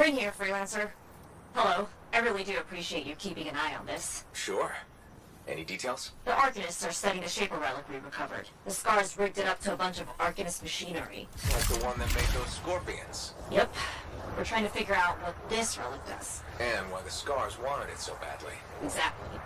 Bryn here, freelancer. Hello. I really do appreciate you keeping an eye on this. Sure. Any details? The Arcanists are studying the Shaper relic we recovered. The Scars rigged it up to a bunch of Arcanist machinery. Like the one that made those scorpions. Yep. We're trying to figure out what this relic does. And why the Scars wanted it so badly. Exactly.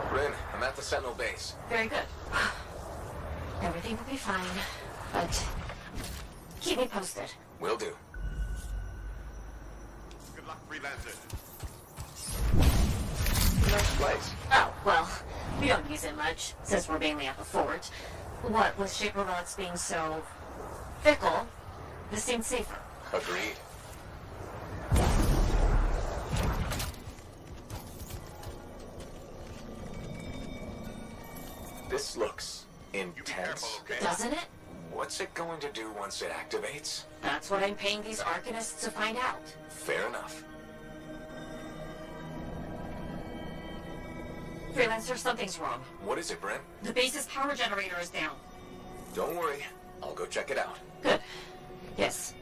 Bryn, I'm at the Sentinel base. Very good. Everything will be fine, but keep me posted. Will do. Good luck, freelancer. Nice place. Oh, well, we don't use it much, since we're mainly at the fort. What with Shaper relics being so fickle, this seems safer. Agreed. This looks intense. You be careful, okay? Doesn't it? What's it going to do once it activates? That's what I'm paying these Arcanists to find out. Fair enough. Freelancer, something's wrong. What is it, Bryn? The base's power generator is down. Don't worry. I'll go check it out. Good. Yes.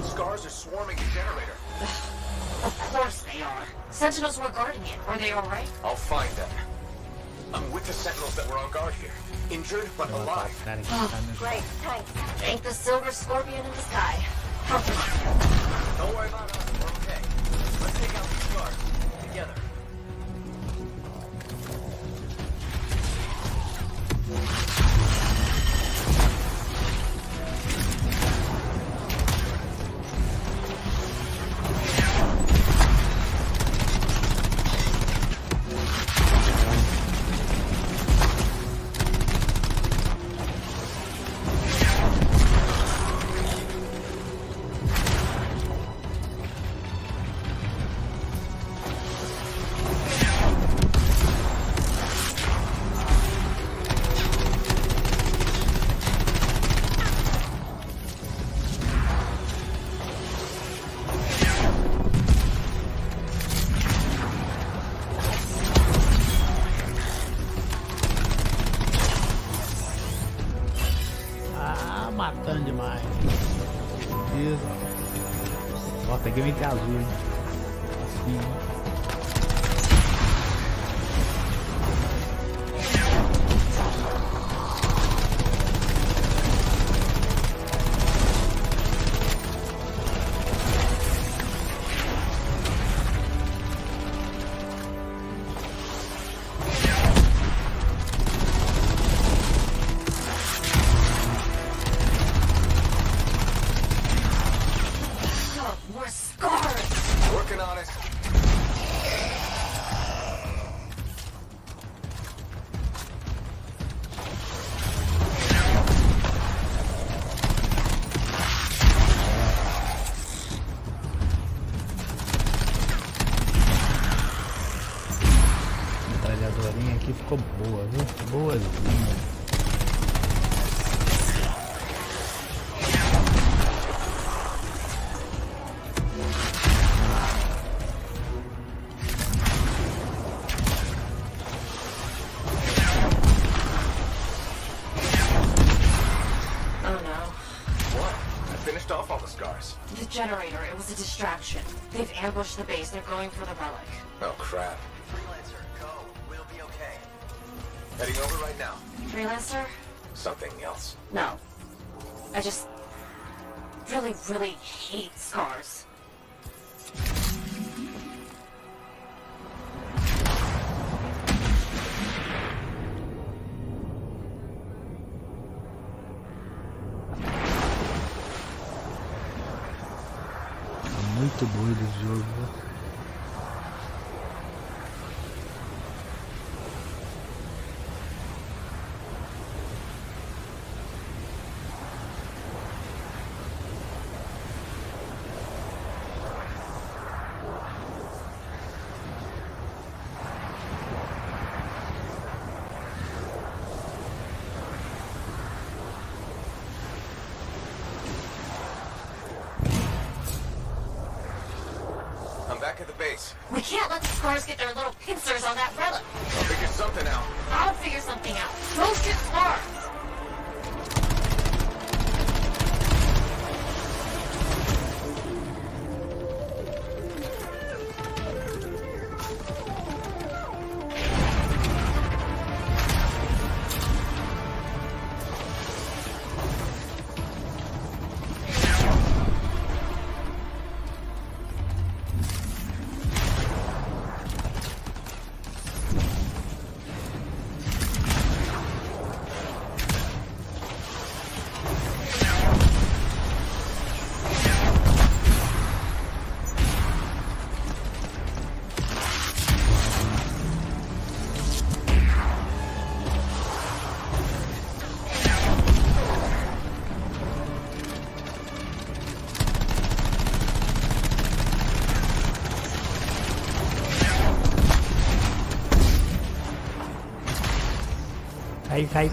Scars are swarming the generator. Of course they are. Sentinels were guarding it. Are they alright? I'll find them. I'm with the Sentinels that were on guard here. Injured, but alive. Great, thanks. Thank the silver scorpion in the sky. Help us. Don't worry about us. We're okay. Let's take out the Scars. Together. Matando demais. Isso. Ó, peguei um azul, hein? Assim. Aqui ficou boa, viu? Boazinha. generator. It was a distraction. They've ambushed the base. They're going for the relic. Oh, crap. Freelancer, go. We'll be okay. Heading over right now. Freelancer? Something else. No. I just really, really hate scars. Muito doido esse jogo, né? Back at the base. We can't let the scars get their little pincers on that relic. I'll figure something out. I'll figure something out. Go get scars! Cai.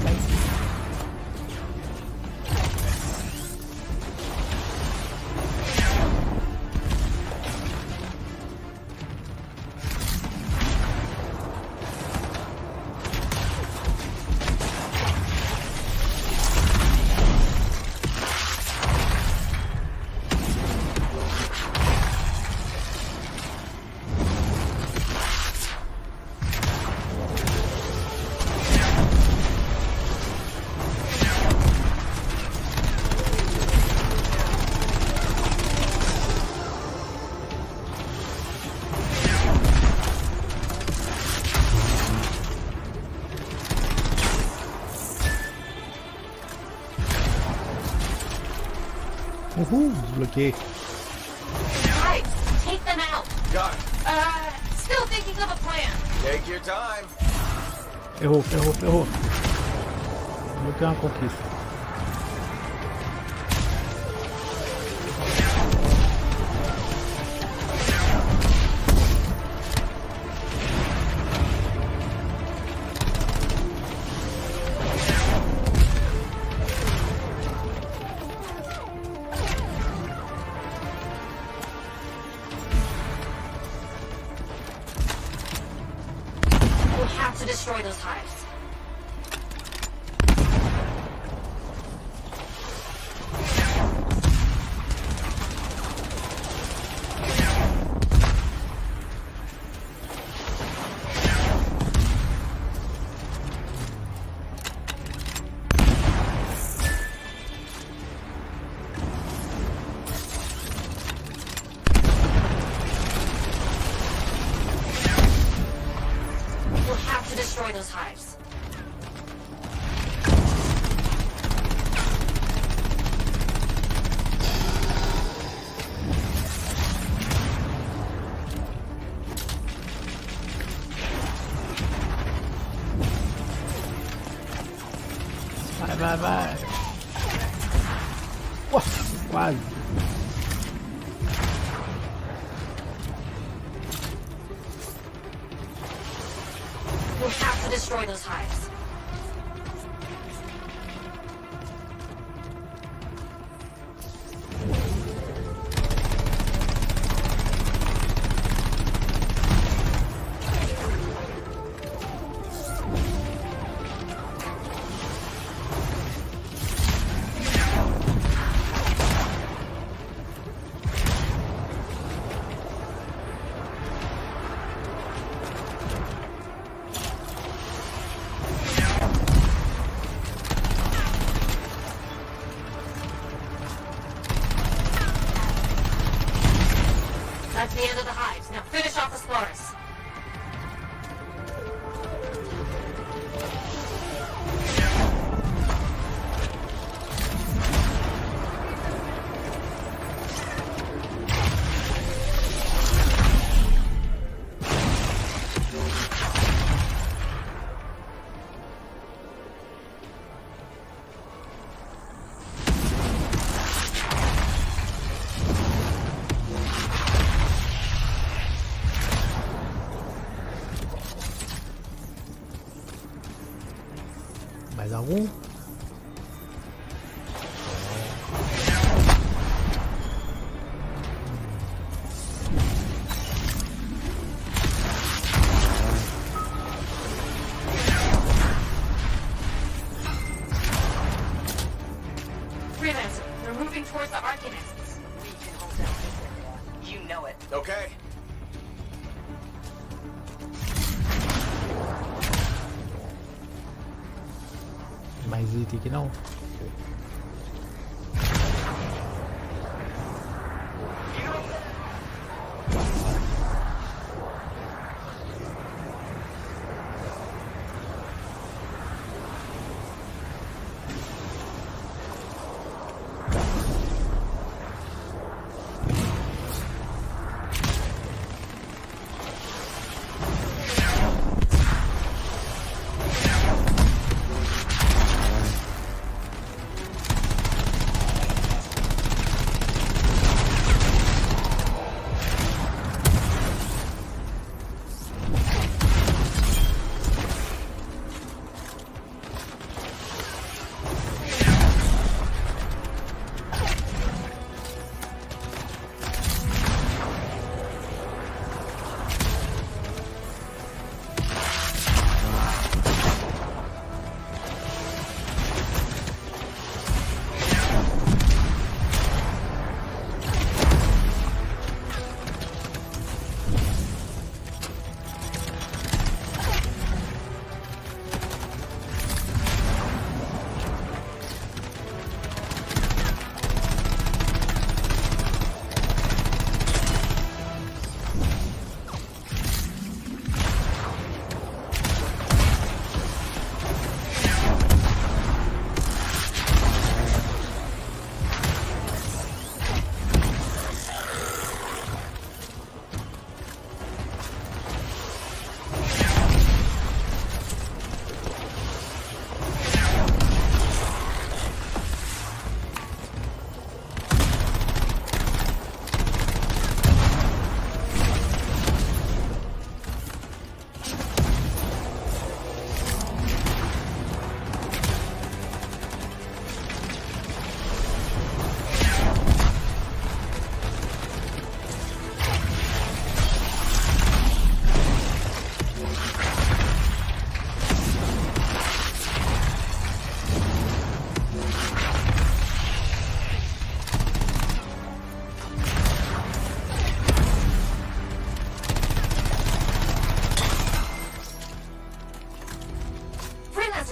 Uhul, desbloqueei. Right, take them out. Got it. Still thinking of a plan. Take your time. Errou. Desbloqueei uma conquista. To destroy those hives. Destroy those hives. Vai. Quase. We'll have to destroy those hives. That's the end of the hives. Now finish off the spores. Mais algum? Freelancer, they're moving towards the Arcanists. We can hold down this area. You know it. Okay. Mais item aqui não.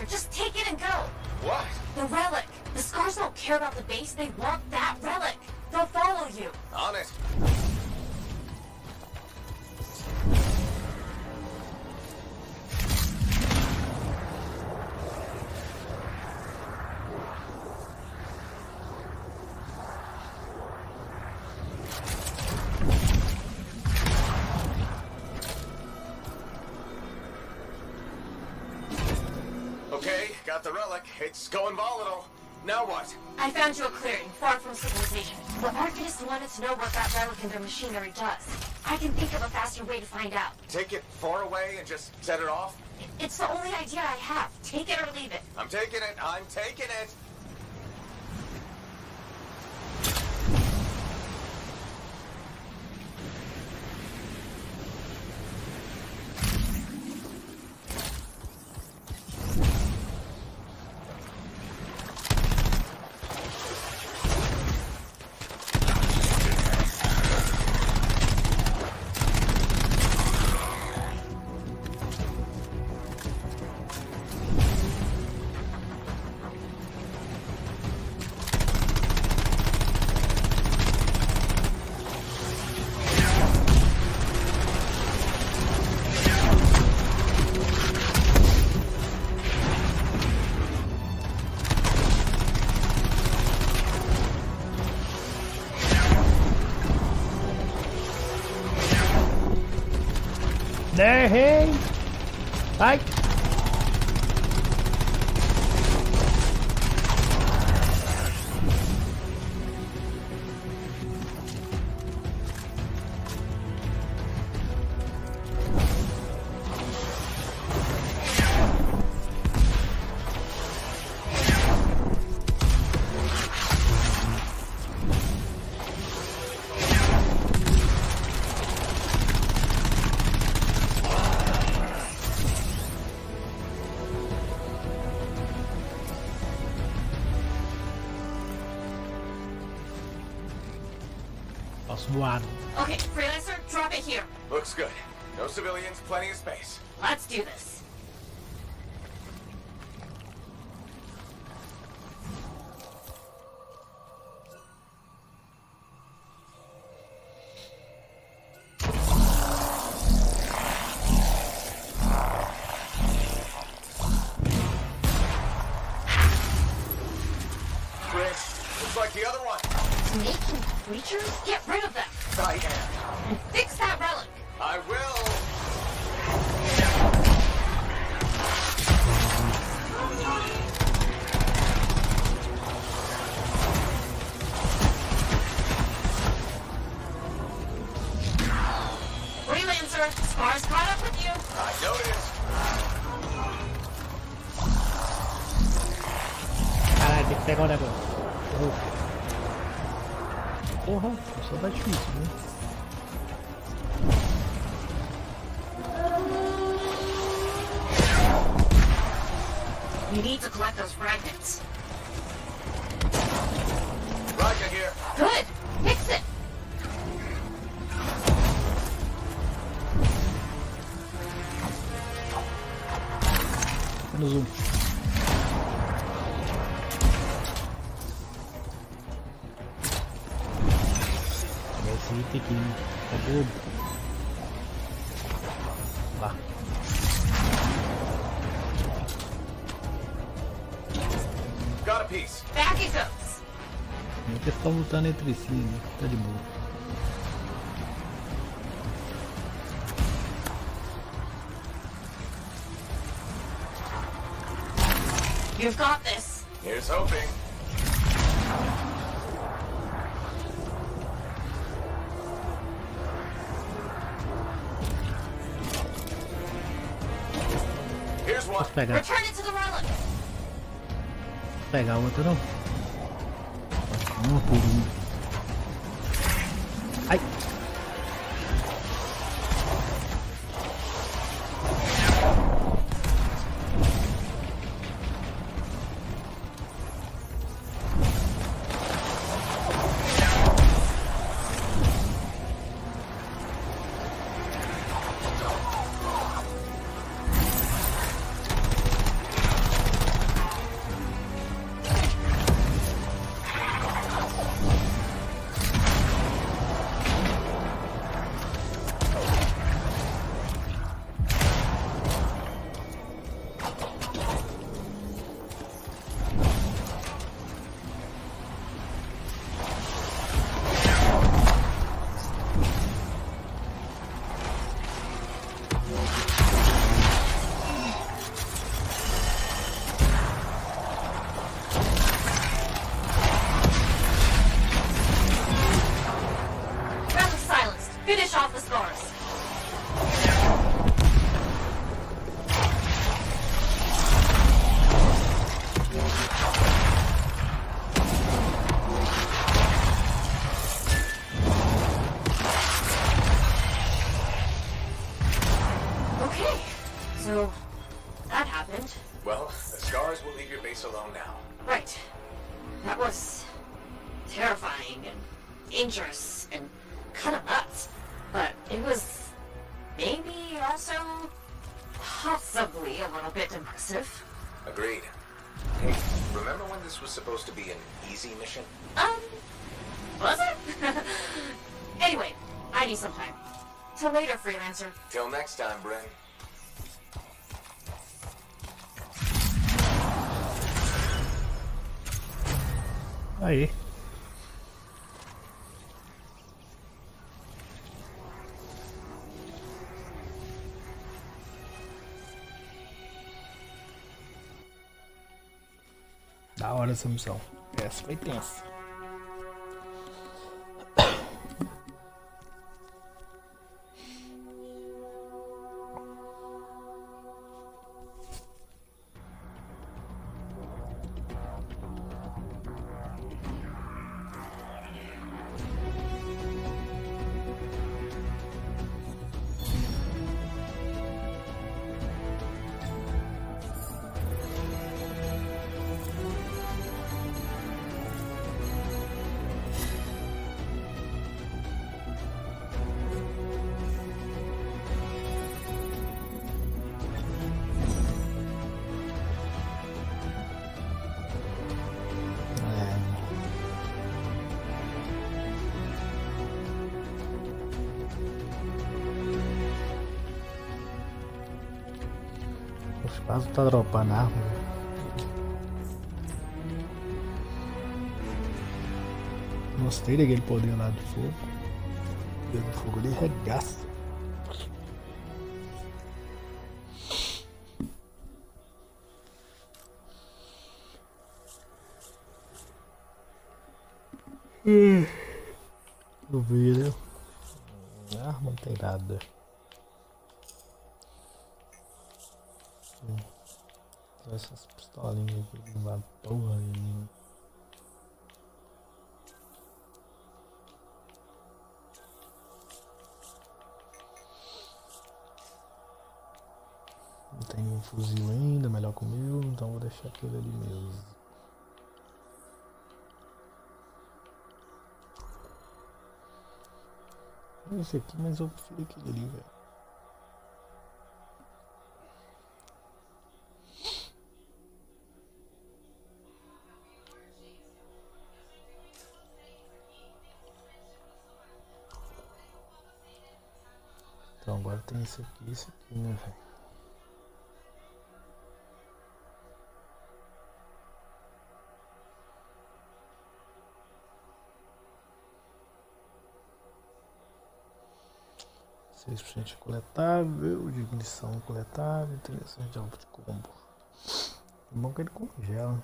Just take it and go. What? The relic. The Scars don't care about the base. They want that relic. They'll follow you. On it. Okay, got the relic. It's going volatile. Now what? I found you a clearing, far from civilization. The Arcanists wanted to know what that relic in their machinery does. I can think of a faster way to find out. Take it far away and just set it off? It's the only idea I have. Take it or leave it. I'm taking it. I'm taking it. Errei! Vai! Posso voar. Okay, Freelancer, drop it here. Looks good. No civilians, plenty of space. Let's do this. Bridge. Looks like the other one. Making creatures? Get rid of them. I am. And fix that relic. I will. Freelancer, Scar's caught up with you. I noticed. Caralho, tem que pegar o negócio. Porra, só tá difícil, né? We need to collect those fragments. Roger here. Good. Fix it. No zoom. Esse item aqui, tá tudo. Lá. Got a piece. Back it goes. Nem que eles estão lutando entre si, né? Tá de boa. You've got this. Here's hoping. Here's one. Posso pegar. Return it to the relic. Pegar o outro não. Uma por uma. Ai! Relic silenced. Finish off the scars. Okay, so that happened. Well, the scars will leave your base alone now. Right. That was terrifying and dangerous and kind of nuts. But it was maybe also possibly a little bit impressive. Agreed. Hey, remember when this was supposed to be an easy mission? Was it? Anyway, I need some time. Till later, Freelancer. Till next time, Bryn. Aí. Da hora essa missão. Essa foi tensa. O espaço tá dropando arma. Gostei daquele poder lá do fogo. O poder do fogo ali regaça. Eu vi, né? Arma não tem nada. Essas pistolinhas aqui não vale porra nenhuma. Não tem um fuzil ainda, melhor que o meu, então vou deixar aquele ali mesmo. Esse aqui, mas eu prefiro aquele ali, velho. Então agora tem esse aqui, né, velho? De coletável, de ignição coletável, 300 de alvo de combo. É bom que ele congela.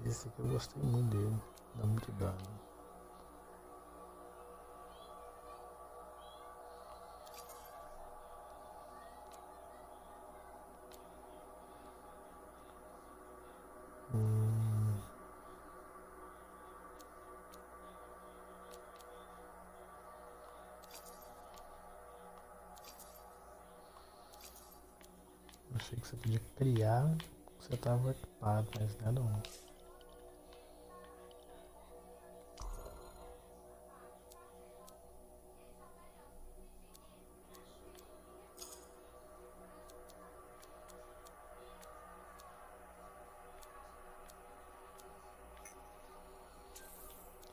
Esse aqui eu gostei muito dele, dá muito dano. Achei que você podia criar, você estava equipado, mas não é não.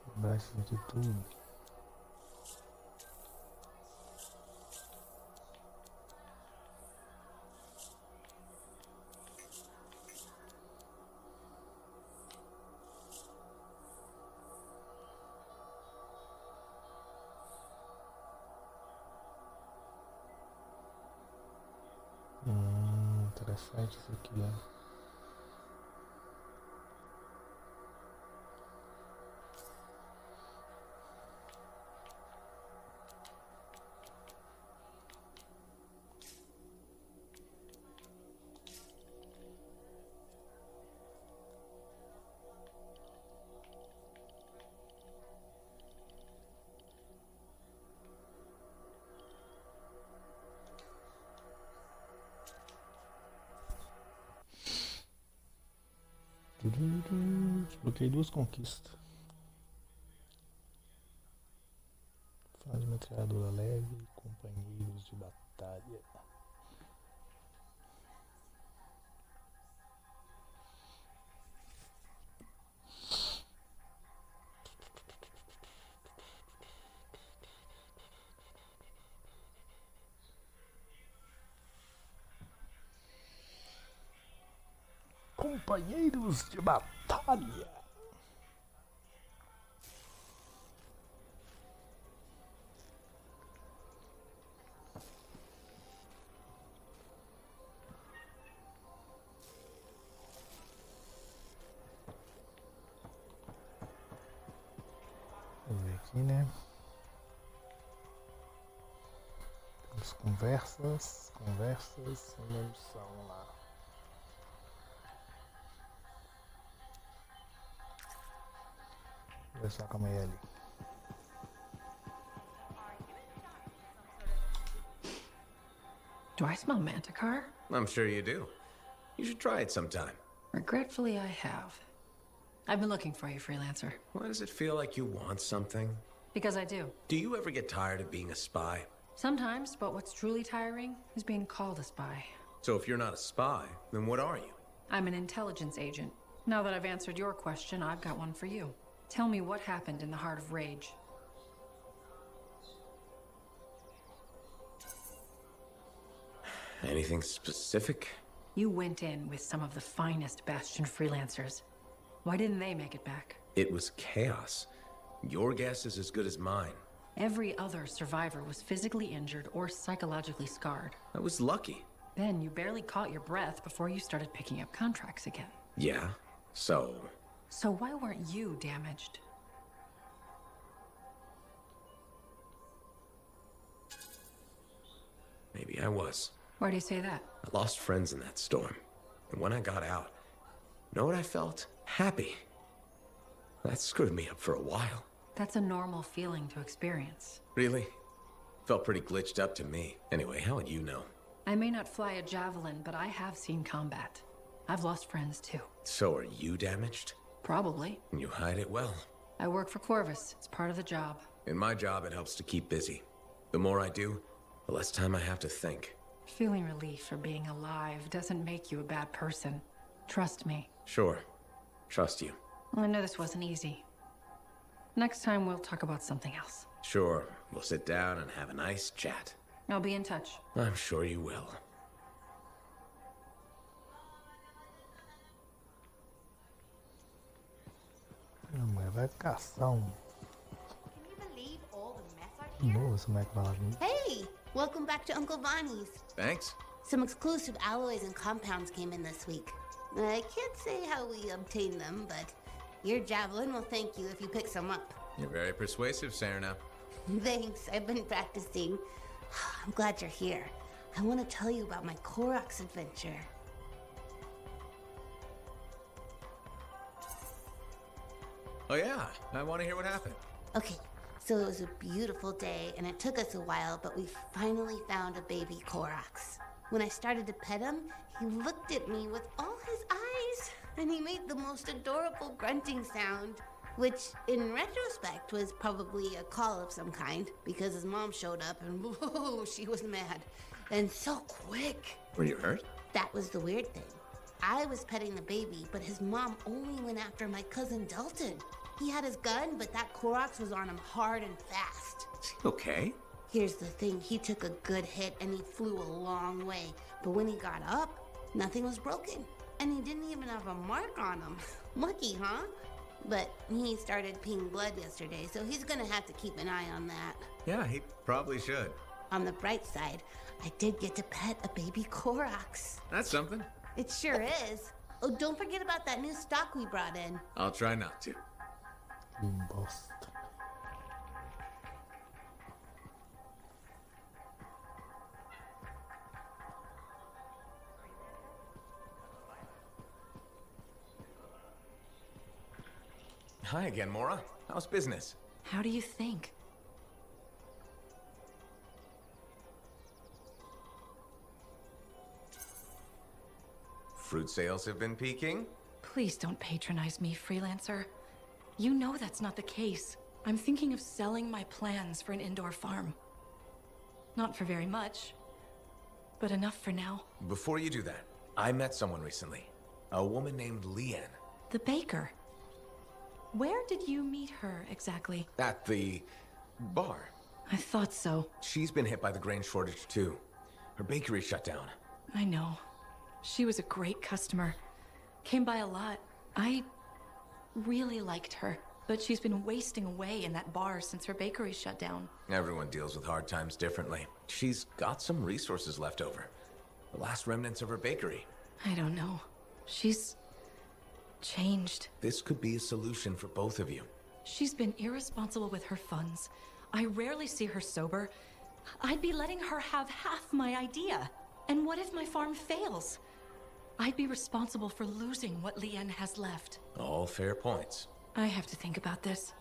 Quebrar isso aqui tudo. Interessante isso aqui, ó. Desbloqueei 2 conquistas. Faz metralhadora leve, companheiros de batalha. Companheiros de batalha. né? Temos conversas, uma missão lá. Vou ver só com a Maia ali. Do I smell manticore? I'm sure you do. You should try it sometime. Regretfully, I have. I've been looking for you, freelancer. Why does it feel like you want something? Because I do. Do you ever get tired of being a spy? Sometimes, but what's truly tiring is being called a spy. So if you're not a spy, then what are you? I'm an intelligence agent. Now that I've answered your question, I've got one for you. Tell me what happened in the Heart of Rage. Anything specific? You went in with some of the finest Bastion freelancers. Why didn't they make it back? It was chaos. Your guess is as good as mine. Every other survivor was physically injured or psychologically scarred. I was lucky. Then you barely caught your breath before you started picking up contracts again. Yeah, so... So why weren't you damaged? Maybe I was. Why do you say that? I lost friends in that storm. And when I got out, know what I felt? Happy. That screwed me up for a while. That's a normal feeling to experience. Really? Felt pretty glitched up to me. Anyway, how would you know? I may not fly a javelin, but I have seen combat. I've lost friends too. So are you damaged? Probably. And you hide it well. I work for Corvus. It's part of the job. In my job, it helps to keep busy. The more I do, the less time I have to think. Feeling relief for being alive doesn't make you a bad person. Trust me. Sure. Trust you. Well, I know this wasn't easy. Next time we'll talk about something else. Sure. We'll sit down and have a nice chat. I'll be in touch. I'm sure you will. A mulher vai caçar um. Can you believe all the mess out here? Novo esse Mac Ballard. Hey, welcome back to Uncle Bonnie's. Thanks. Some exclusive alloys and compounds came in this week. I can't say how we obtained them, but your javelin will thank you if you pick some up. You're very persuasive, Serena. Thanks, I've been practicing. I'm glad you're here. I want to tell you about my Koroks adventure. Oh yeah, I want to hear what happened. Okay, so it was a beautiful day, and it took us a while, but we finally found a baby Koroks. When I started to pet him, he looked at me with all his eyes, and he made the most adorable grunting sound, which in retrospect was probably a call of some kind, because his mom showed up and whoa, she was mad. And so quick. Were you hurt? That was the weird thing. I was petting the baby, but his mom only went after my cousin Dalton. He had his gun, but that Koroks was on him hard and fast. Is he okay? Here's the thing, he took a good hit and he flew a long way. But when he got up, nothing was broken. And he didn't even have a mark on him. Lucky, huh? But he started peeing blood yesterday, so he's gonna have to keep an eye on that. Yeah, he probably should. On the bright side, I did get to pet a baby Koroks. That's something. It sure is. Oh, don't forget about that new stock we brought in. I'll try not to. Bosta. Hi again, Mora. How's business? How do you think? Fruit sales have been peaking? Please don't patronize me, freelancer. You know that's not the case. I'm thinking of selling my plans for an indoor farm. Not for very much, but enough for now. Before you do that, I met someone recently. A woman named Leanne. The baker. Where did you meet her exactly? At the bar. I thought so. She's been hit by the grain shortage too. Her bakery shut down. I know. She was a great customer. Came by a lot. I really liked her, but she's been wasting away in that bar since her bakery shut down. Everyone deals with hard times differently. She's got some resources left over. The last remnants of her bakery. I don't know. She's changed. This could be a solution for both of you. She's been irresponsible with her funds. I rarely see her sober. I'd be letting her have half my idea. And what if my farm fails? I'd be responsible for losing what Leanne has left. All fair points. I have to think about this.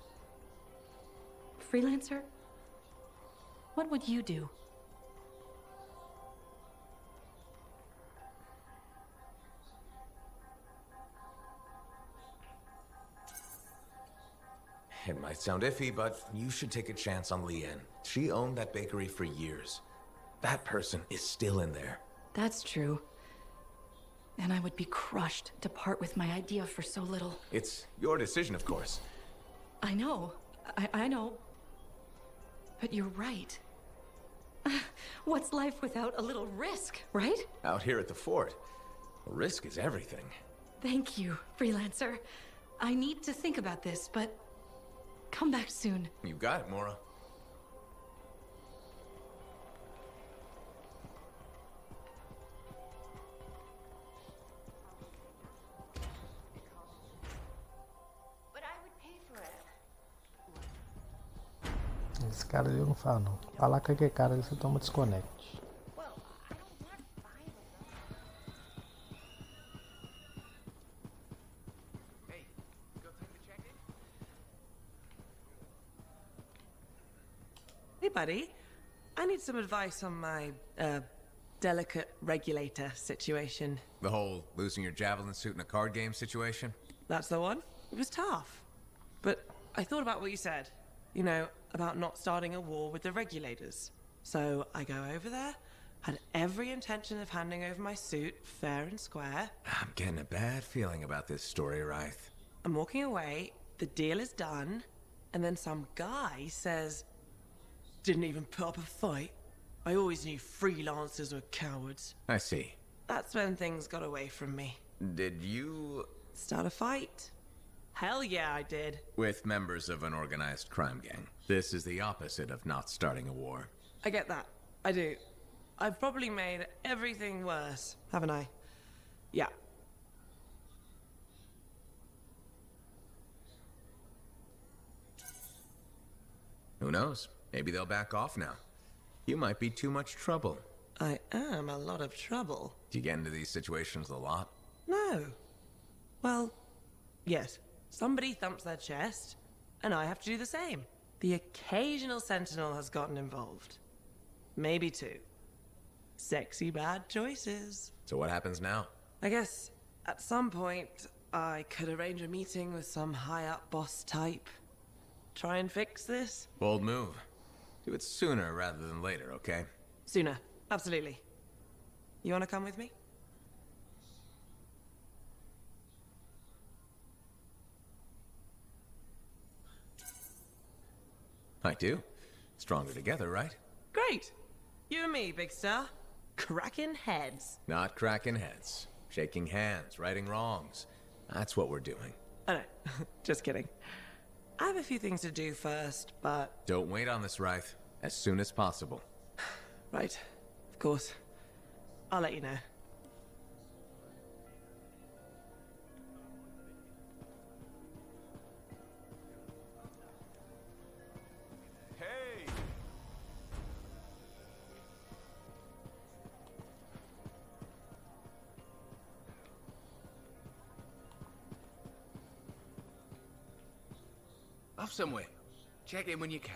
Freelancer? What would you do? It might sound iffy, but you should take a chance on Leanne. She owned that bakery for years. That person is still in there. That's true. And I would be crushed to part with my idea for so little. It's your decision, of course. I know. I know. But you're right. What's life without a little risk, right? Out here at the fort, risk is everything. Thank you, Freelancer. I need to think about this, but come back soon. You got it, Mora. But I would pay for it. Esse cara ali eu não falo não. Falar com aquele cara ali você toma desconect. Well, I don't want five of them. Hey, got time to check in? Hey, buddy. I need some advice on my, delicate regulator situation. The whole losing your javelin suit in a card game situation? That's the one. It was tough. But I thought about what you said. You know, about not starting a war with the regulators. So I go over there, had every intention of handing over my suit fair and square. I'm getting a bad feeling about this story, Ryth. I'm walking away, the deal is done, and then some guy says, "Didn't even put up a fight. I always knew freelancers were cowards." I see. That's when things got away from me. Did you... Start a fight? Hell yeah, I did. with members of an organized crime gang? This is the opposite of not starting a war. I get that. I do. I've probably made everything worse, haven't I? Yeah. Who knows? Maybe they'll back off now. You might be too much trouble. I am a lot of trouble. Do you get into these situations a lot? No. Well, yes. Somebody thumps their chest, and I have to do the same. The occasional sentinel has gotten involved. Maybe two. Sexy bad choices. So what happens now? I guess at some point I could arrange a meeting with some high-up boss type. Try and fix this? Bold move. Do it sooner rather than later, okay? Sooner. Absolutely. You want to come with me? I do. Stronger together, right? Great. You and me, big star. Cracking heads. Not cracking heads. Shaking hands, righting wrongs. That's what we're doing. Oh no, just kidding. I have a few things to do first, but... Don't wait on this, Ryth. As soon as possible. Right, of course. I'll let you know. Hey! Off somewhere. Check in when you can.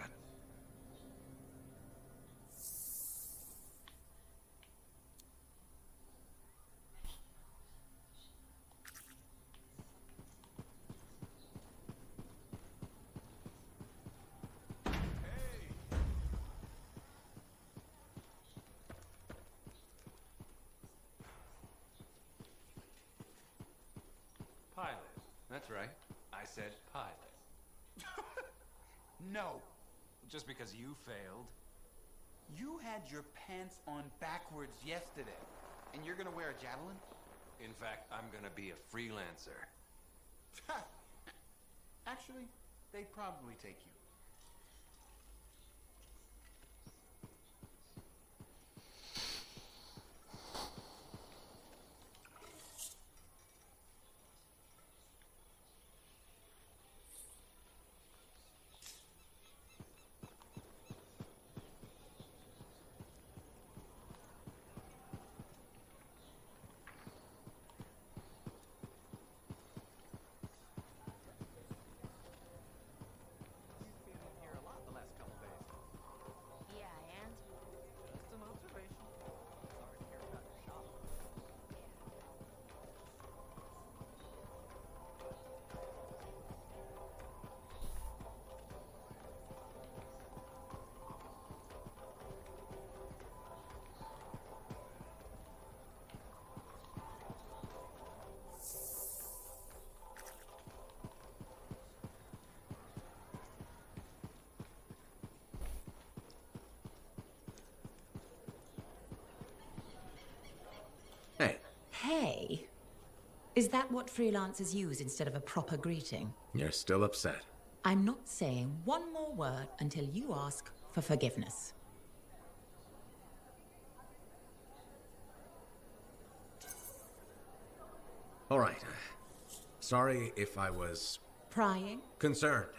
Pilot. That's right. I said pilot. No. Just because you failed. You had your pants on backwards yesterday. And you're gonna wear a javelin? In fact, I'm gonna be a freelancer. Actually, they'd probably take you. Hey, is that what freelancers use instead of a proper greeting? You're still upset. I'm not saying one more word until you ask for forgiveness. All right. Sorry if I was... Prying? concerned.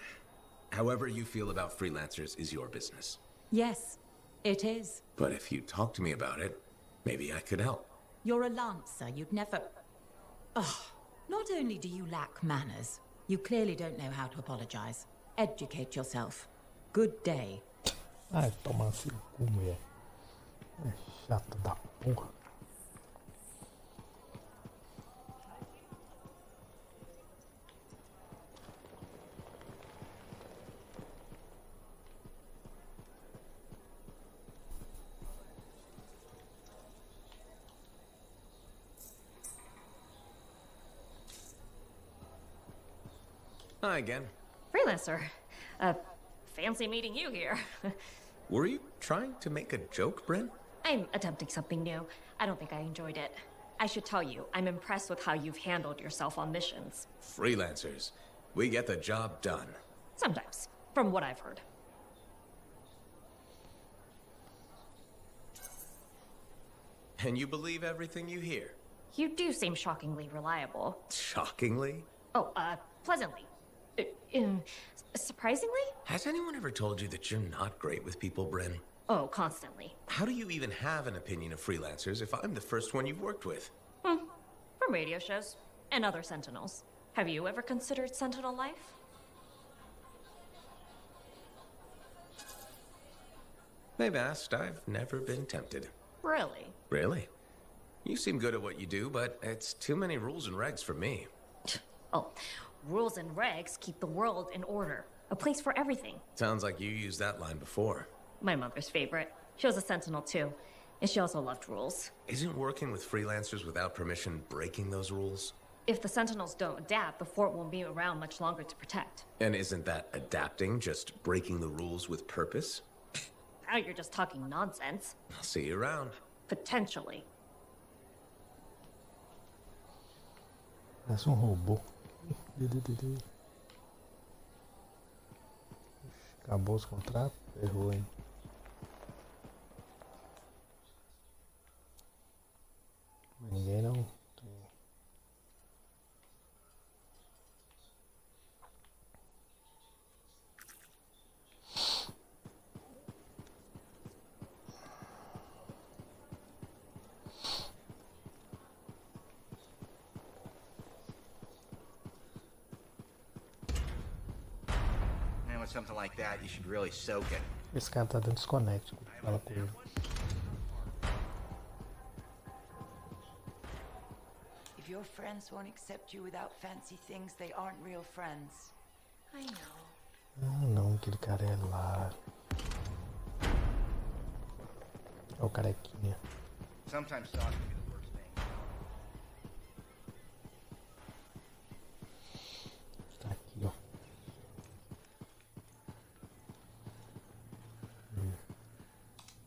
However you feel about freelancers is your business. Yes, it is. But if you talk to me about it, maybe I could help. You're a lancer, you'd never... Ugh. Not only do you lack manners, you clearly don't know how to apologize. Educate yourself. Good day. Ai, toma seu cu, mulher. É chata da porra. Hi again. Freelancer. Fancy meeting you here. Were you trying to make a joke, Bryn? I'm attempting something new. I don't think I enjoyed it. I should tell you, I'm impressed with how you've handled yourself on missions. Freelancers. We get the job done. Sometimes, from what I've heard. And you believe everything you hear? You do seem shockingly reliable. Shockingly? Oh, pleasantly. Surprisingly? Has anyone ever told you that you're not great with people, Bryn? Oh, constantly. How do you even have an opinion of freelancers if I'm the first one you've worked with? From radio shows and other Sentinels. Have you ever considered Sentinel life? They've asked. I've never been tempted. Really? Really? You seem good at what you do, but it's too many rules and regs for me. Oh, rules and regs keep the world in order. A place for everything. Sounds like you used that line before. My mother's favorite. She was a Sentinel too, and she also loved rules. Isn't working with freelancers without permission breaking those rules? If the Sentinels don't adapt, the fort won't be around much longer to protect. And isn't that adapting just breaking the rules with purpose? Now you're just talking nonsense. I'll see you around. Potentially. Parece robô. Acabou os contratos? Errou, hein? Ninguém não. With something like that, you should really soak it. Esse cara tá dando desconect. Fala com ele. If your friends won't accept you without fancy things, they aren't real friends. I know. Ah, não, aquele cara é lá. É o carequinha. Sometimes thought can be the worst thing. Tá aqui, ó.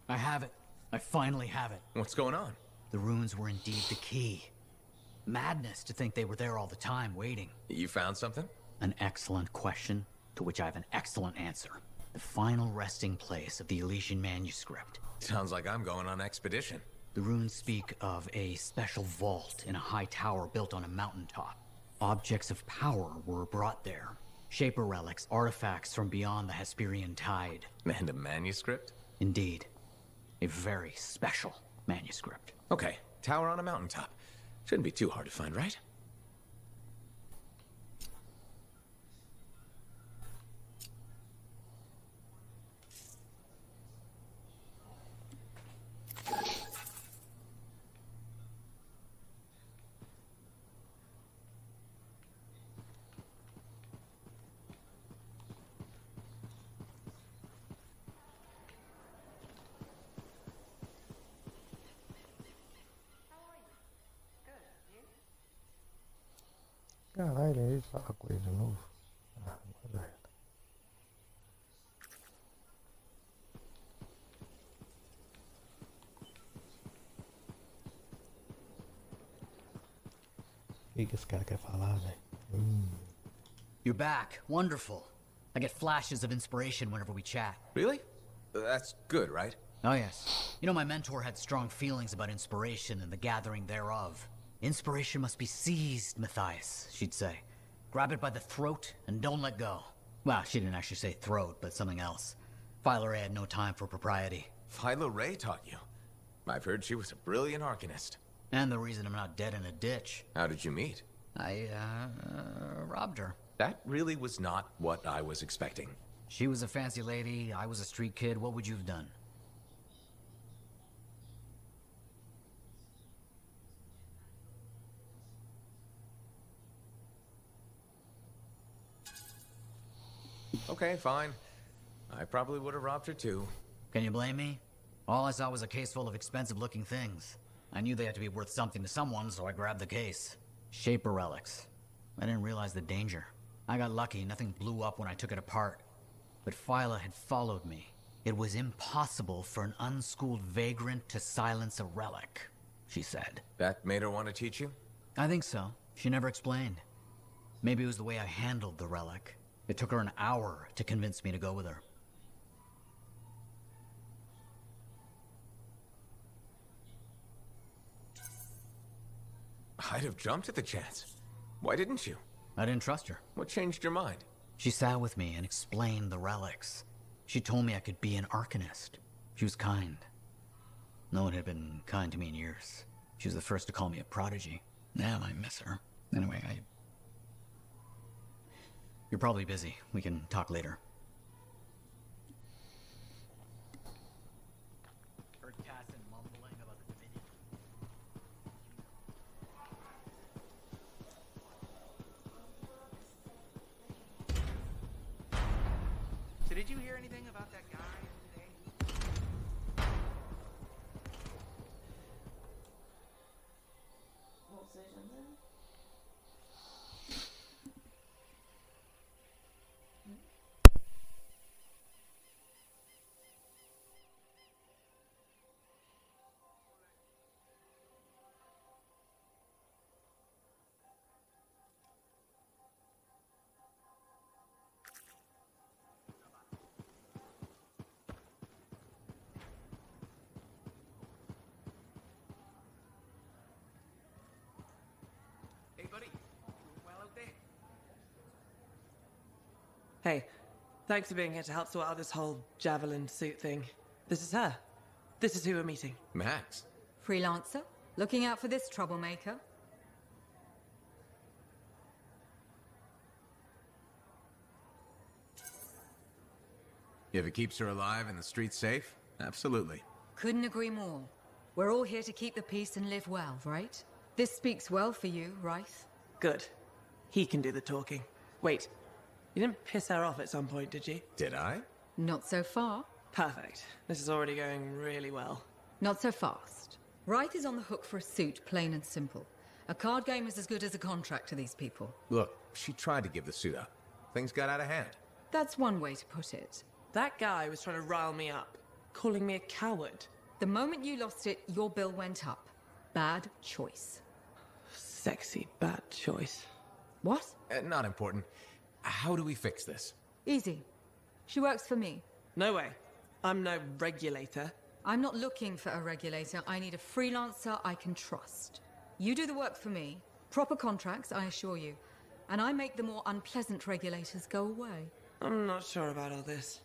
I have it. I finally have it. What's going on? The runes were indeed the key. Madness to think they were there all the time, waiting. You found something? An excellent question, to which I have an excellent answer. The final resting place of the Elysian manuscript. Sounds like I'm going on expedition. The runes speak of a special vault in a high tower built on a mountaintop. Objects of power were brought there. Shaper relics, artifacts from beyond the Hesperian tide. And a manuscript? Indeed. A very special manuscript. Okay, tower on a mountaintop. Shouldn't be too hard to find, right? Caralho, ele fala com ele de novo. Ah, agora é. que esse cara quer falar, velho? You're back. Wonderful. I get flashes of inspiration whenever we chat. Really? That's good, right? Oh, yes. You know, my mentor had strong feelings about inspiration and the gathering thereof. Inspiration must be seized, Matthias, she'd say. Grab it by the throat and don't let go. Well, she didn't actually say throat, but something else. Philo Ray had no time for propriety. Philo Ray taught you? I've heard she was a brilliant arcanist. And the reason I'm not dead in a ditch. How did you meet? I, robbed her. That really was not what I was expecting. She was a fancy lady, I was a street kid. What would you have done? Okay, fine. I probably would have robbed her too. Can you blame me? All I saw was a case full of expensive-looking things. I knew they had to be worth something to someone, so I grabbed the case. Shaper relics. I didn't realize the danger. I got lucky, nothing blew up when I took it apart. But Phyla had followed me. It was impossible for an unschooled vagrant to silence a relic, she said. That made her want to teach you? I think so. She never explained. Maybe it was the way I handled the relic. It took her an hour to convince me to go with her. I'd have jumped at the chance. Why didn't you? I didn't trust her. What changed your mind? She sat with me and explained the relics. She told me I could be an arcanist. She was kind. No one had been kind to me in years. She was the first to call me a prodigy. Damn, I miss her. Anyway, You're probably busy. We can talk later. Heard Casson mumbling about the Dominion. So did you hear anything about that guy today? Hey, buddy. Doing well out there? Hey, thanks for being here to help sort out this whole javelin suit thing. This is her. This is who we're meeting. Max. Freelancer? Looking out for this troublemaker? If it keeps her alive and the streets safe, absolutely. Couldn't agree more. We're all here to keep the peace and live well, right? This speaks well for you, Rice. Good. He can do the talking. Wait, you didn't piss her off at some point, did you? Did I? Not so far. Perfect. This is already going really well. Not so fast. Wraith is on the hook for a suit, plain and simple. A card game is as good as a contract to these people. Look, she tried to give the suit up. Things got out of hand. That's one way to put it. That guy was trying to rile me up, calling me a coward. The moment you lost it, your bill went up. Bad choice. Sexy bad choice. What? Not important. How do we fix this? Easy. She works for me. No way. I'm no regulator. I'm not looking for a regulator. I need a freelancer I can trust. You do the work for me. Proper contracts, I assure you. And I make the more unpleasant regulators go away. I'm not sure about all this.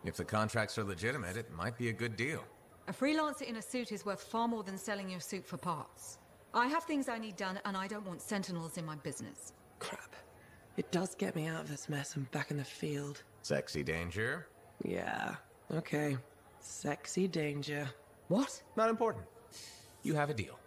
If the contracts are legitimate, it might be a good deal. A freelancer in a suit is worth far more than selling your suit for parts. I have things I need done, and I don't want sentinels in my business. Crap. It does get me out of this mess and back in the field. Sexy danger? Yeah, okay. Sexy danger. What? Not important. You have a deal.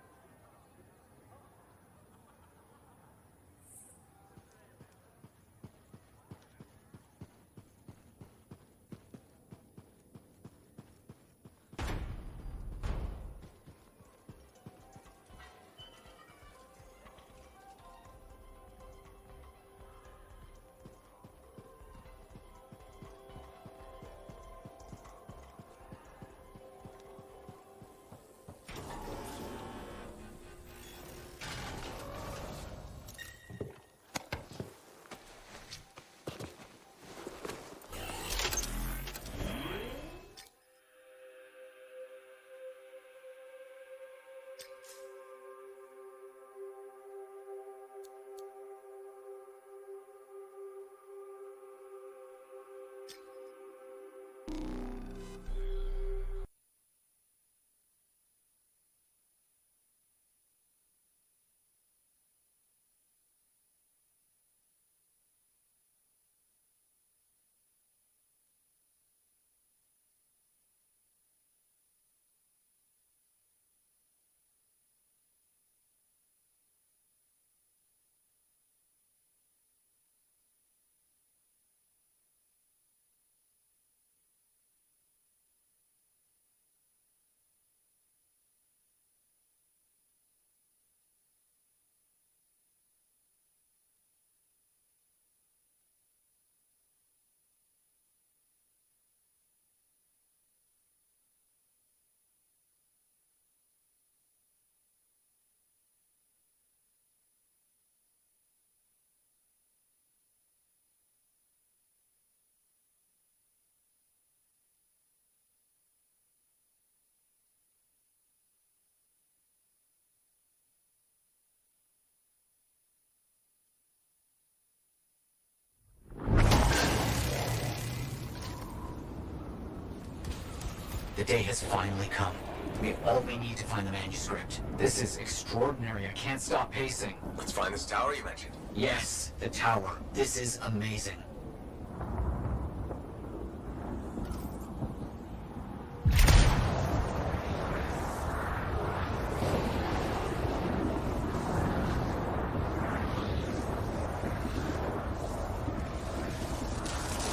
The day has finally come. We have all we need to find the manuscript. This is extraordinary. I can't stop pacing. Let's find this tower you mentioned. Yes, the tower. This is amazing.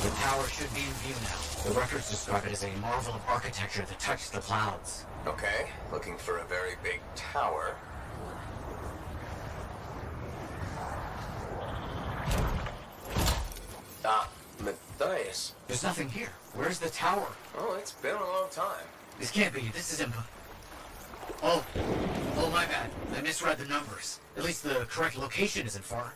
The tower should be in view now. The records describe it as a marvel of architecture that touched the clouds. Okay, looking for a very big tower. Matthias. There's nothing here. Where's the tower? Oh, it's been a long time. This can't be. This is impossible. Oh, my bad. I misread the numbers. At least the correct location isn't far.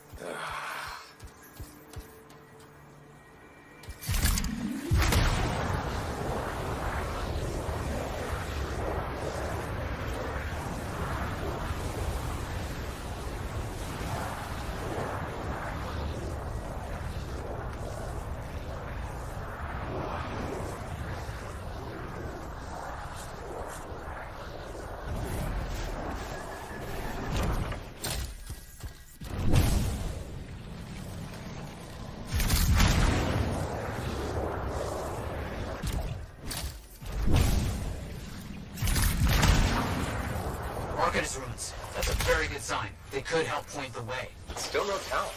Arcanist ruins. That's a very good sign. They could help point the way. Still no tower.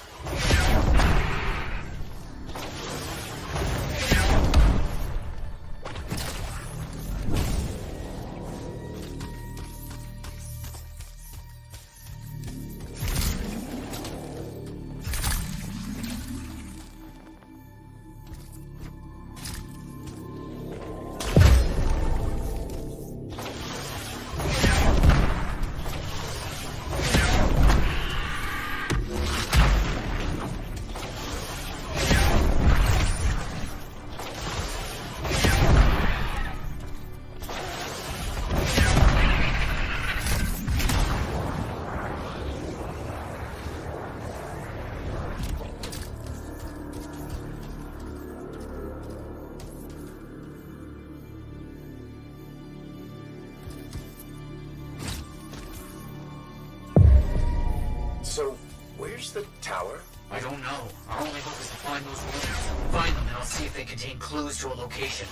So, where's the tower? I don't know. Our only hope is to find those ruins. Find them and I'll see if they contain clues to a location.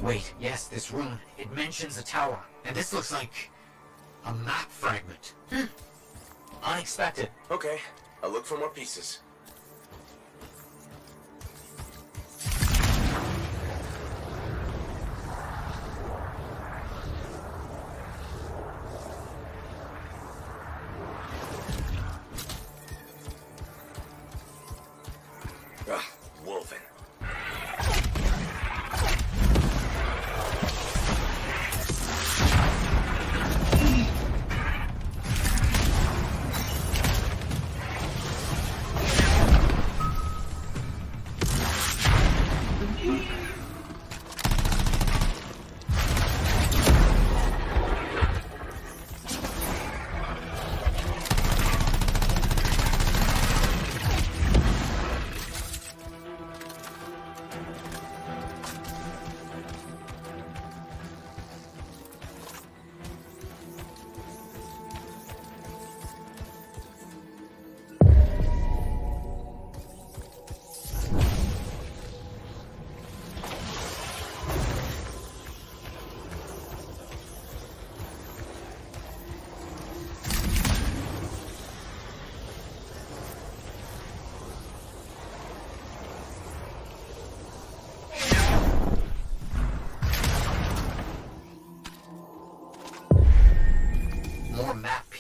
Wait, yes, this rune. It mentions a tower. And this looks like a map fragment. Unexpected. Okay, I'll look for more pieces. Wolfen.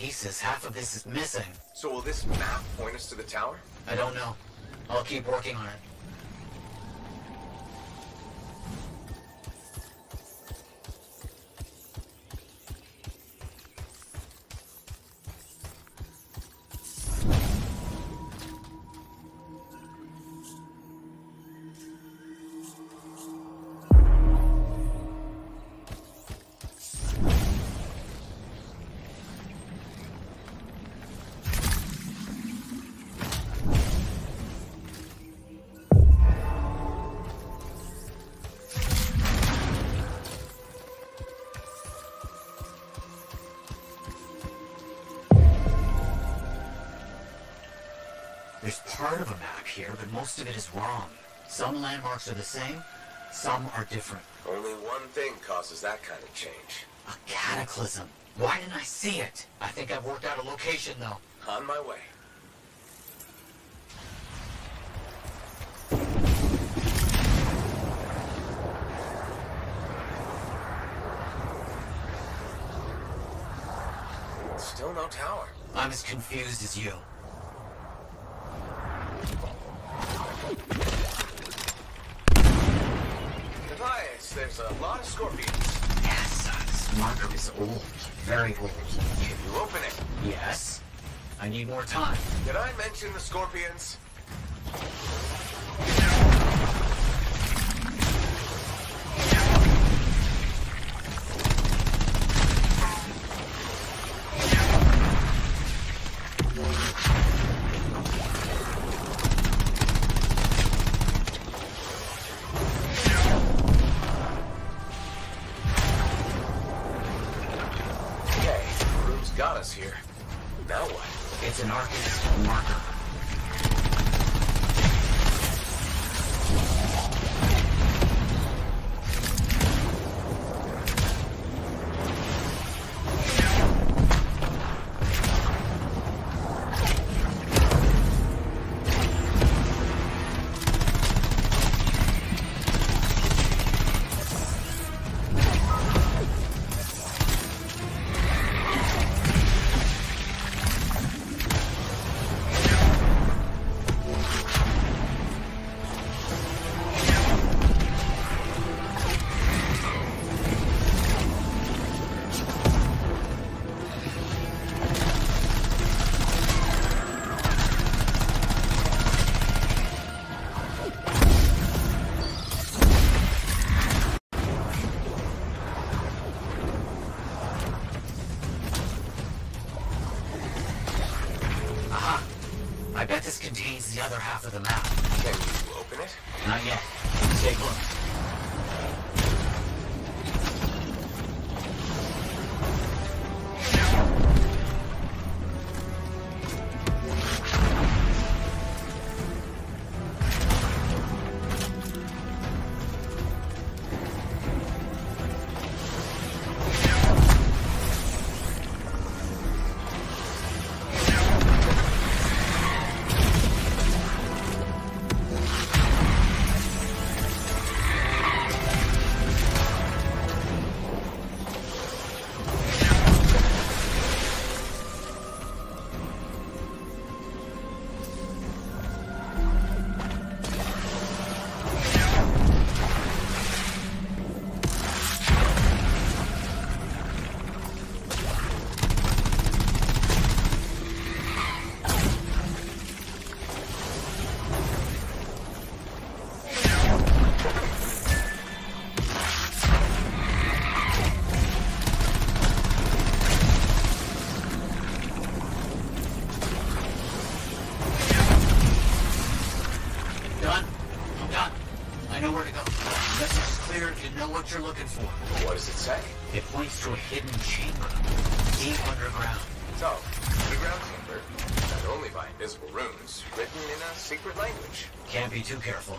pieces. Half of this is missing. So will this map point us to the tower? I don't know. I'll keep working on it. There's part of a map here, but most of it is wrong. Some landmarks are the same, some are different. Only one thing causes that kind of change. A cataclysm. Why didn't I see it? I think I've worked out a location, though. On my way. Still no tower. I'm as confused as you. Tobias, there's a lot of scorpions. Yes, this marker is old. Very old. Can you open it? Yes. I need more time. Did I mention the scorpions? Got us here. Now what? It's an Arcanist marker. I bet this contains the other half of the map. Can you open it? Not yet. Take a look. You're looking for. What does it say? It points to a hidden chamber, deep underground. So, underground chamber, not only by invisible runes, written in a secret language. Can't be too careful.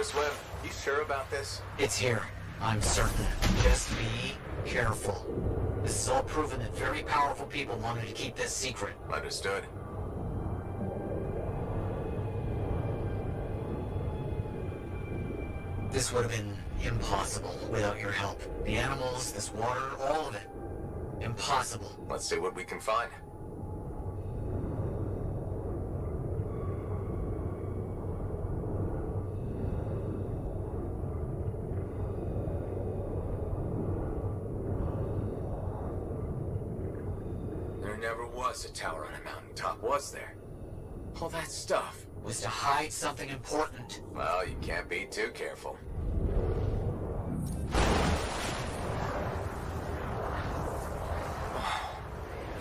to swim. You sure about this? It's here. I'm certain. Just be careful. This is all proven that very powerful people wanted to keep this secret. Understood. This would have been impossible without your help. The animals, this water, all of it. Impossible. Let's see what we can find. There never was a tower on a mountaintop, was there? All that stuff was to hide something important. Well, you can't be too careful.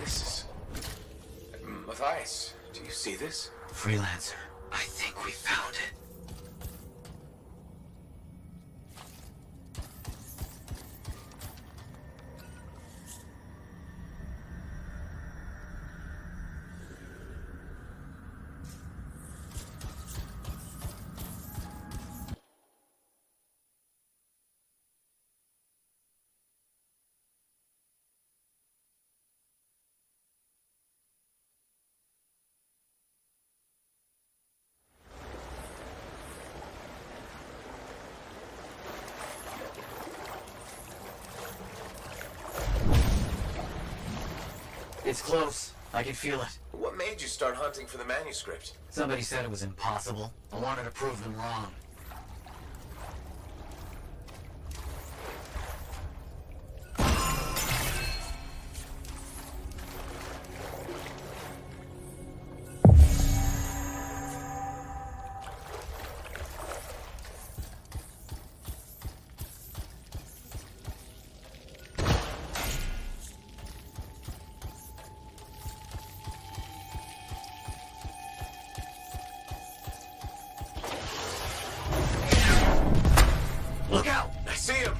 This is... Matthias, do you see this? Freelancer, I think we found it. It's close. I can feel it. What made you start hunting for the manuscript? Somebody said it was impossible. I wanted to prove them wrong. Look out! I see him!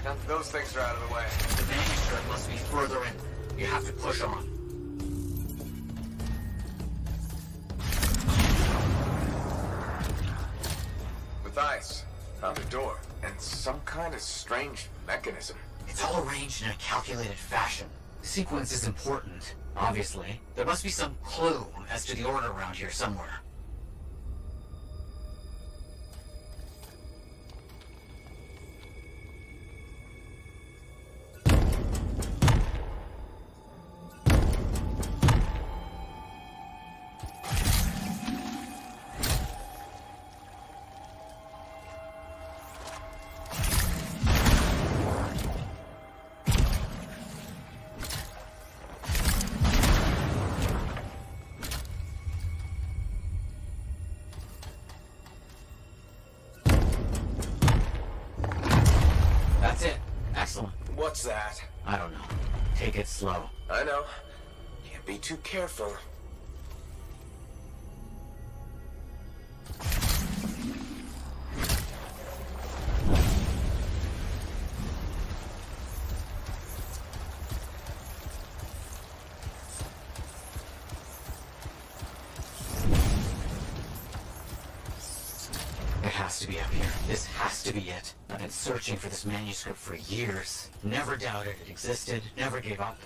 Now that those things are out of the way. The manuscript must be further in. You have to push on. Matthias, found a door, and some kind of strange mechanism. It's all arranged in a calculated fashion. Sequence is important, obviously. There must be some clue as to the order around here somewhere. that? I don't know. Take it slow. I know. Can't be too careful. It has to be up here. This has to be it. I've been searching for this manuscript for years. Never doubted it existed, never gave up.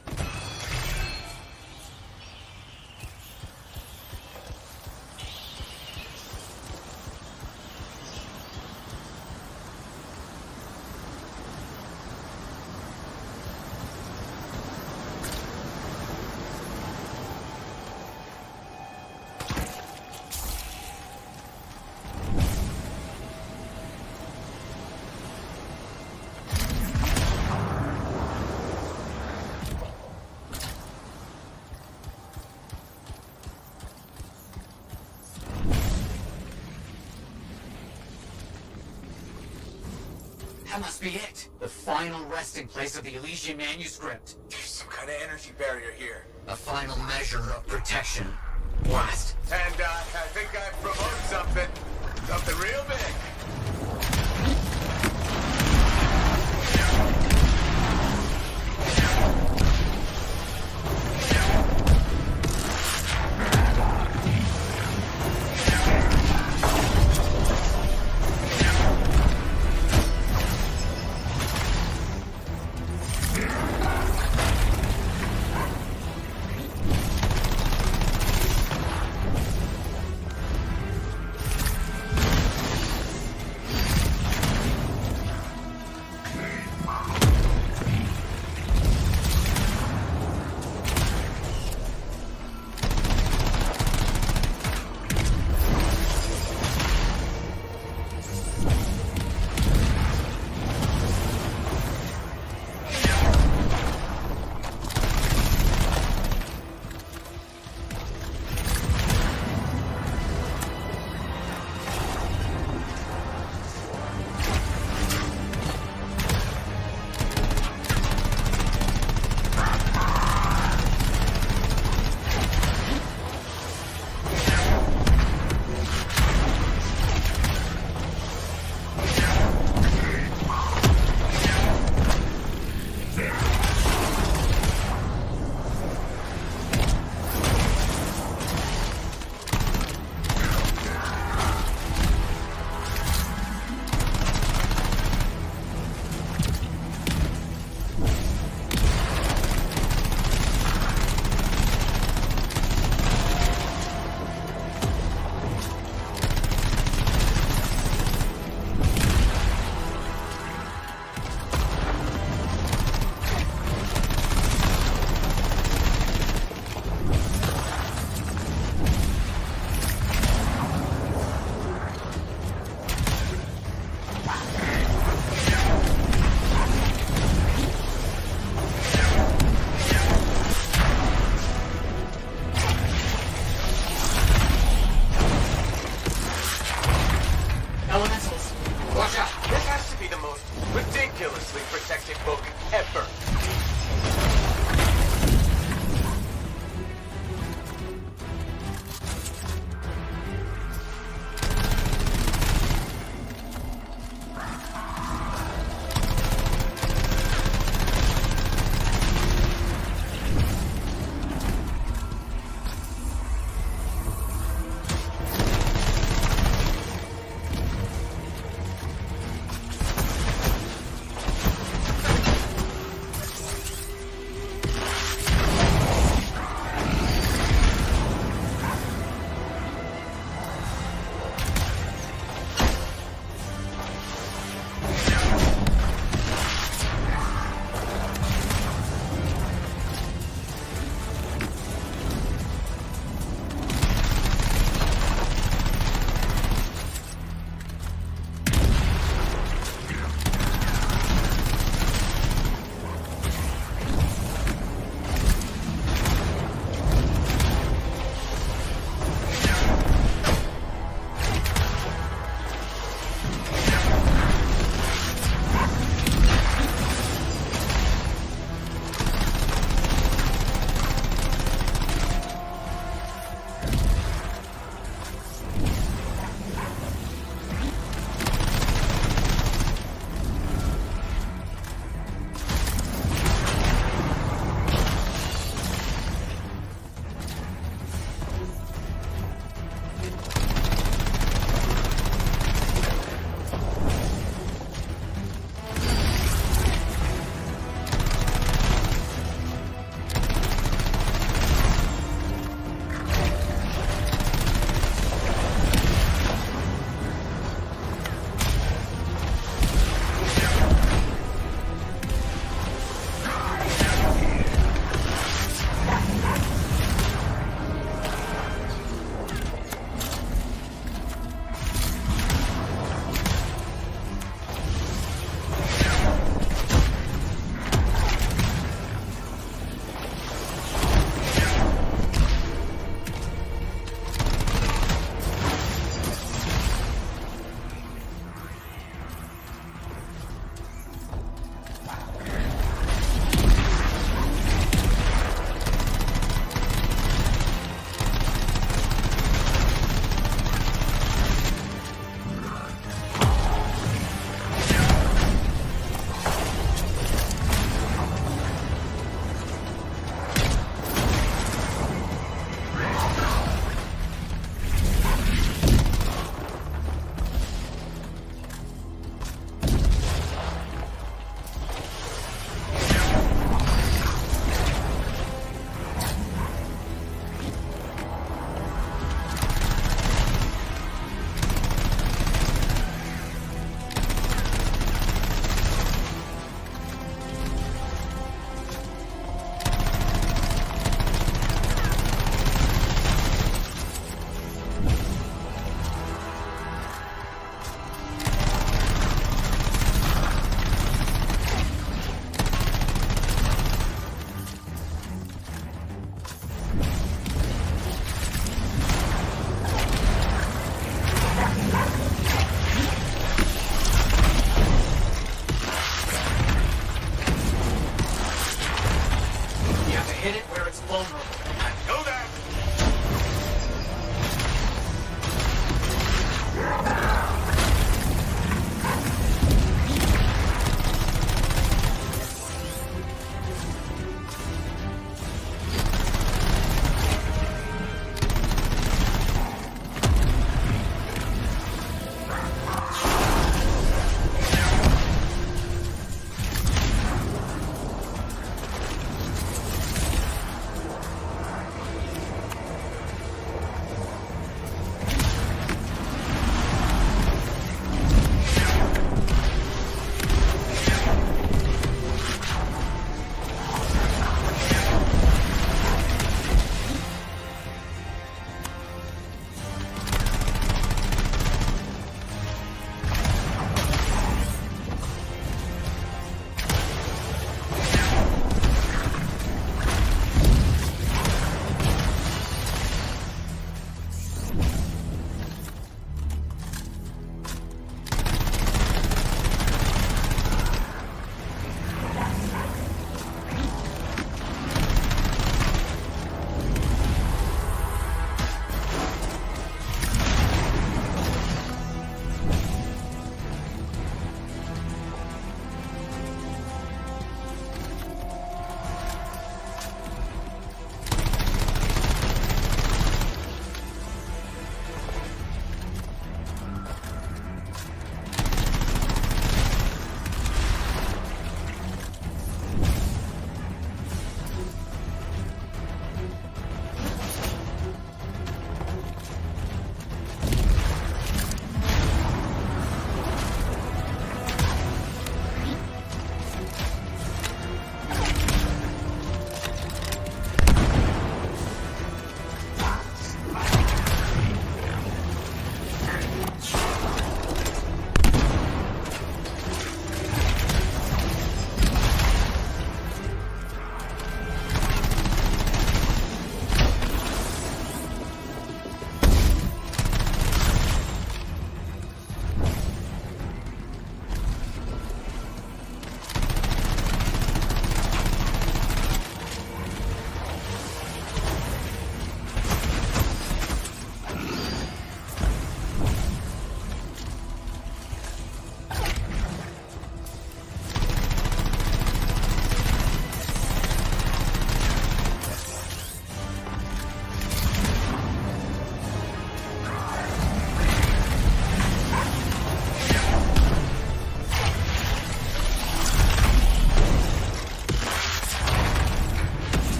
That must be it. The final resting place of the Elysian manuscript. There's some kind of energy barrier here. A final measure of protection. Blast. And I think I provoked something. Something real big.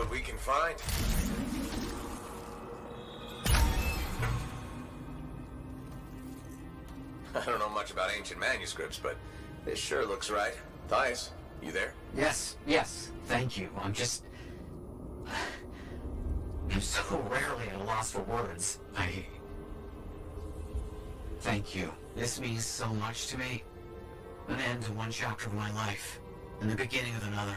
what we can find. I don't know much about ancient manuscripts, but this sure looks right. Thias, you there? Yes, thank you. I'm so rarely at a loss for words. Thank you. This means so much to me. An end to one chapter of my life, and the beginning of another.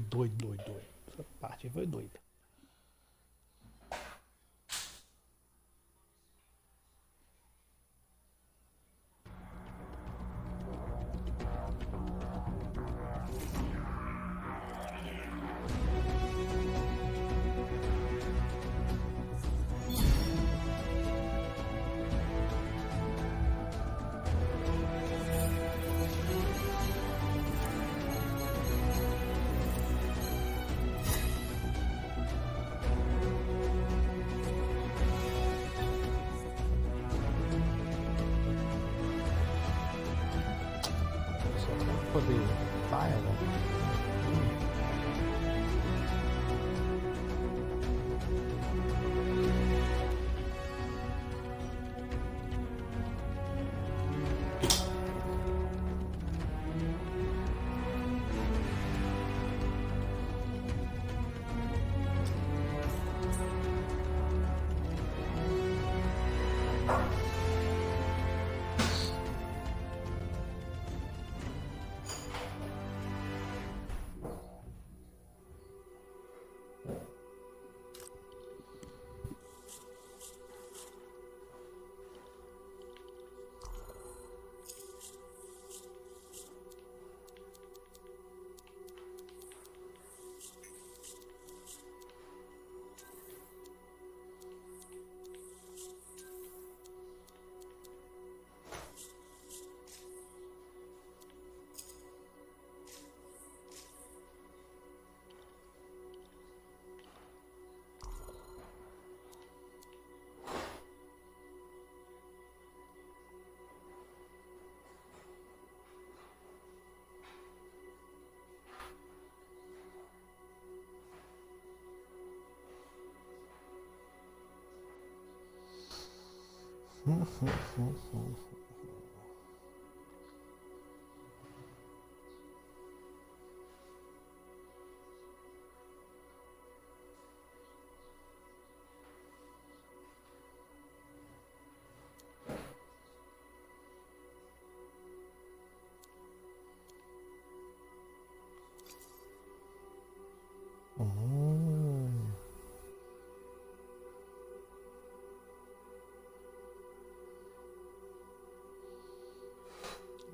Doido. Essa parte foi doida. Poder vai,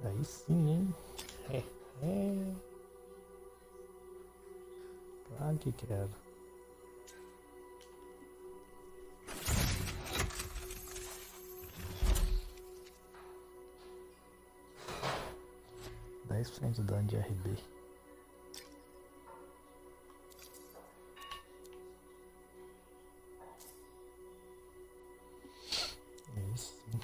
Aí sim, hein? Claro que quero. De dano de RB. Aí sim.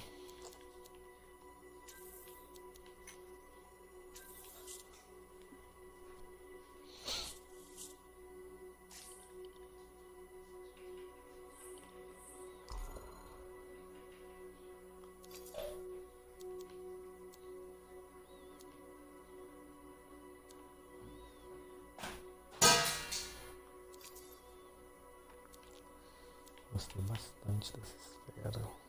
Gostei bastante dessa esfera.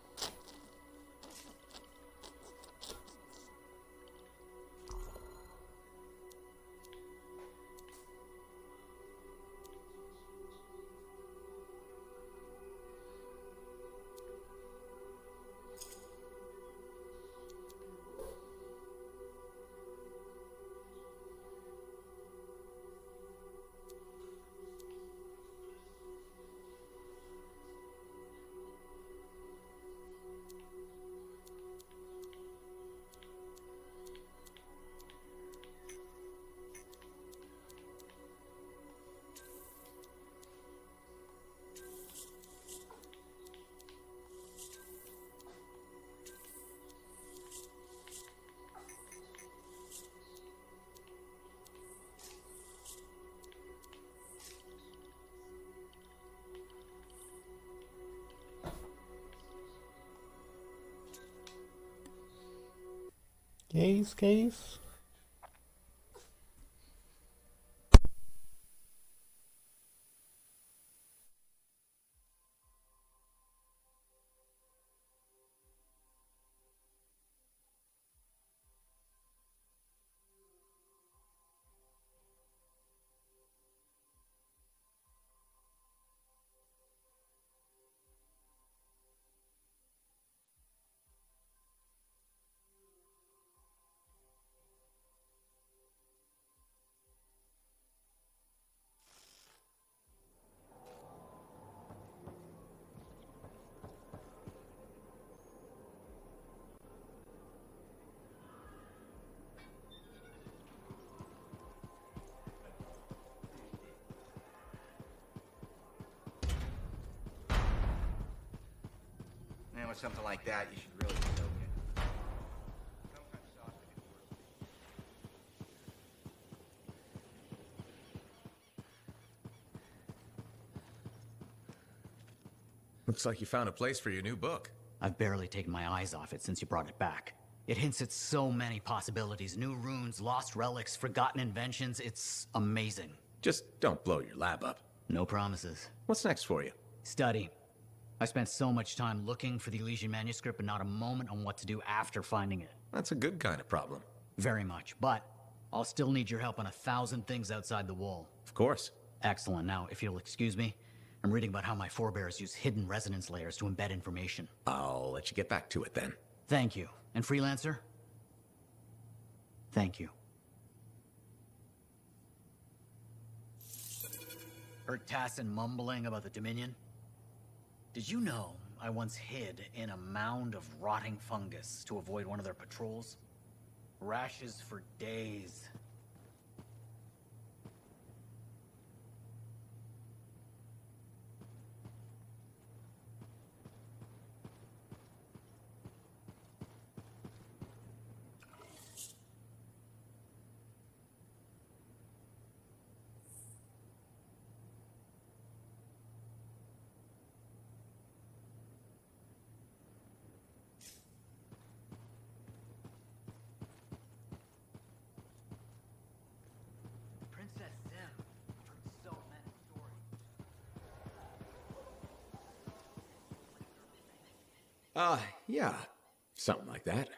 Que é isso? Que é isso? Man, with something like that, you should really soak it. Looks like you found a place for your new book. I've barely taken my eyes off it since you brought it back. It hints at so many possibilities. New runes, lost relics, forgotten inventions. It's amazing. Just don't blow your lab up. No promises. What's next for you? Study. I spent so much time looking for the Elysian manuscript, but not a moment on what to do after finding it. That's a good kind of problem. Very much, but I'll still need your help on 1,000 things outside the wall. Of course. Excellent. Now, if you'll excuse me, I'm reading about how my forebears use hidden resonance layers to embed information. I'll let you get back to it then. Thank you. And Freelancer? Thank you. Heard Tassin mumbling about the Dominion? Did you know I once hid in a mound of rotting fungus to avoid one of their patrols? Rashes for days. Yeah, something like that.